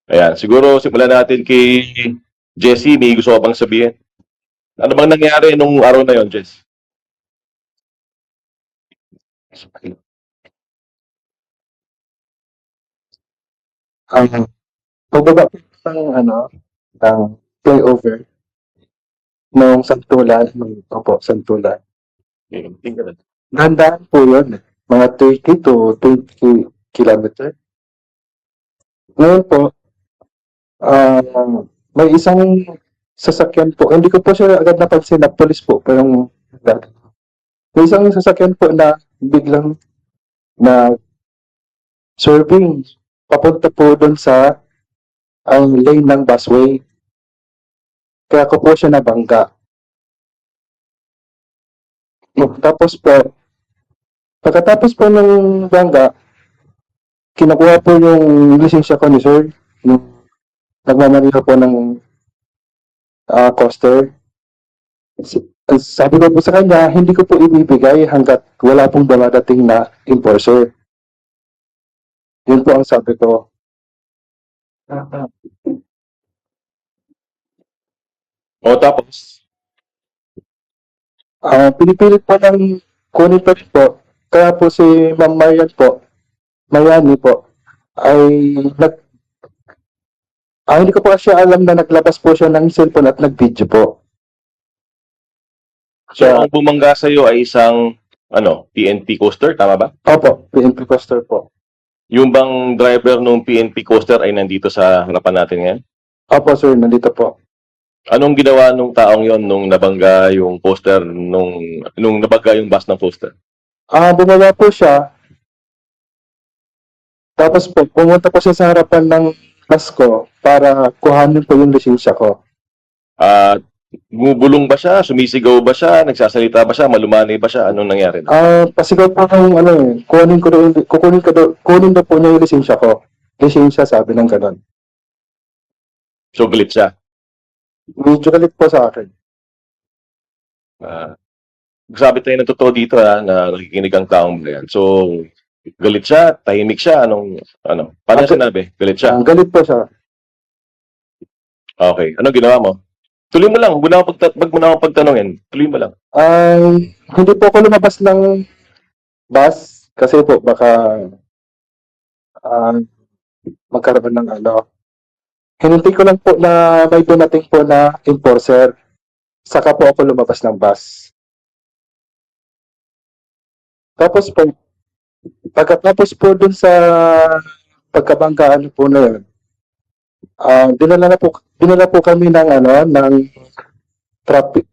Ayan, siguro simulan natin kay Jessie. May gusto ka bang sabihin? Ano bang nangyari nung araw na yon, Jess? Ang pagbaba po ng ng flyover nung Santulan, opo, Santulan. Okay. Dahan-dahan po yun, mga 30 to 20 kilometer. Ngayon po, ah, may isang sasakyan po, hindi ko po siya agad napansin na police po, pero may isang sasakyan po na biglang na swerving papunta po doon sa ang lane ng busway. Kaya ko po siya nabangga. Tapos po, pagkatapos po ng bangga, kinukuha po yung lisensya ko ni sir, yung nagmamanila po ng coaster. Sabi ko po sa kanya, hindi ko po ibibigay hanggat wala pong dumadating na enforcer. Yun po ang sabi ko. O tapos, Pinipilit po ng kunin pa rin po. Kaya po si Ma'am Marian po, Mariani po, ay hindi ko po kasi alam na naglabas po siya ng cellphone at nag-video po. so ang bumangga sa'yo ay isang PNP coaster, tama ba? Opo, PNP coaster po. Yung bang driver ng PNP coaster ay nandito sa harapan natin ngayon? Opo sir, nandito po. Anong ginawa nung taong yon nung nabangga yung coaster, nung nabangga yung bus ng coaster? Bumaba po siya, tapos po, pumunta po siya sa harapan ng bus ko para kuhanin po yung lisensya ko. At bumubulong ba siya? Sumisigaw ba siya? Nagsasalita ba siya? Malumani ba siya? Anong nangyari? Pasigaw po ng kunin daw po niya yung lisensya ko. Lisensya, sabi ng ganon. So, galit siya. Medyo galit po sa akin. Sabi tayo ng totoo dito na nakikinig ang taong bayan. So, galit siya, tahimik siya, paano sinabi? Galit siya? Galit po siya. Okay. Anong ginawa mo? Tuloy mo lang. Huwag mo na akong pagtanungin. Tuloy mo lang. Hindi po ako lumabas ng bus kasi po baka magkaroon ng Hinintay ko lang po na may dumating po na enforcer. Saka po ako lumabas ng bus. Tapos po, pagkatapos po dun sa pagkabanggaan po na yun, dinala po kami ng traffic,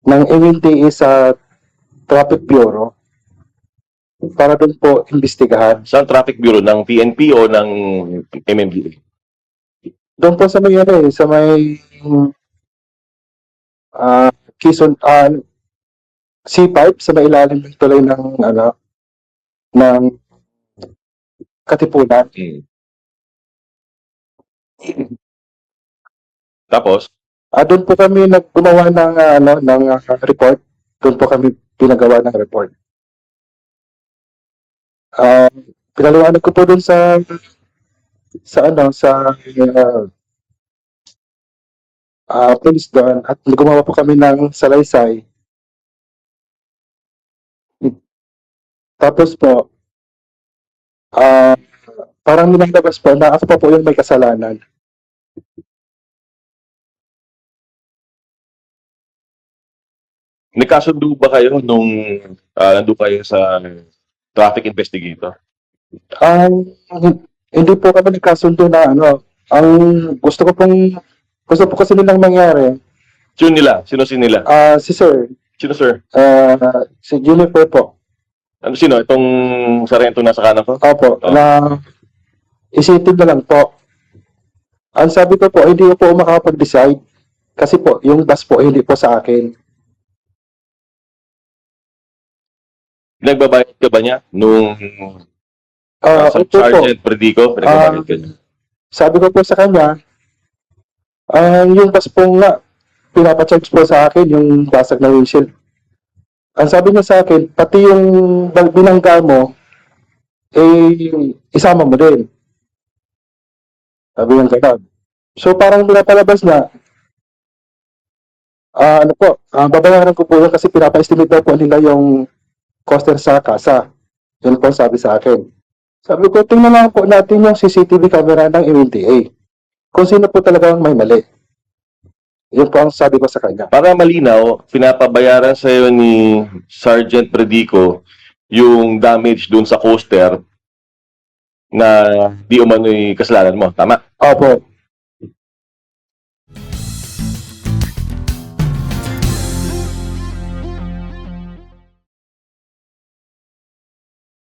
ng MMDA sa Traffic Bureau para dun po imbestigahan. Saan traffic bureau? Ng PNP o ng MMDA? Doon po sa may sa may Quezon, C5 sa may ilalim ng tulay ng ng Katipunan. Tapos? Doon po kami gumawa ng report. Doon po kami pinagawa ng report. Pinaliwanag ko po doon sa police doon at gumawa po kami ng salaysay. Tapos po, parang nilalabas po na ako pa po yung may kasalanan. Nagkasundo ba kayo nung nandun kayo sa traffic investigator? Hindi po kami nagkasundo na ang gusto po kasi nilang mangyari. Sino nila? Sino nila? Si Sir. Sino, sir? Si Juniper po. Sino? Itong sarento nasa kanan ko? Opo, na isipin na lang po. Ang sabi ko po, hindi ko po makakapag-decide. Kasi po, yung bus po, hindi po sa akin. Nagbabayad ka ba niya nung Opo po. Sergeant Predico? Nagbabayad ka niya? Sabi ko po sa kanya, yung bus po nga, pinapacharge po sa akin yung basag na windshield. Ang sabi niya sa akin, pati yung binangga mo, isama mo din. Sabi niya gano'n. So parang pinapalabas na, babayaran ko po yun kasi pinapa-estimate daw po nila yung coster sa kasa. Yun po sabi sa akin. Sabi ko, tingnan lang po natin yung CCTV camera ng MLDA. Kung sino po talaga ang may mali. Yun po ang sabi ko sa kanya. Para malinaw, pinapabayaran sa iyo ni Sergeant Predico yung damage dun sa coaster na di umano'y kasalanan mo. Tama? Opo.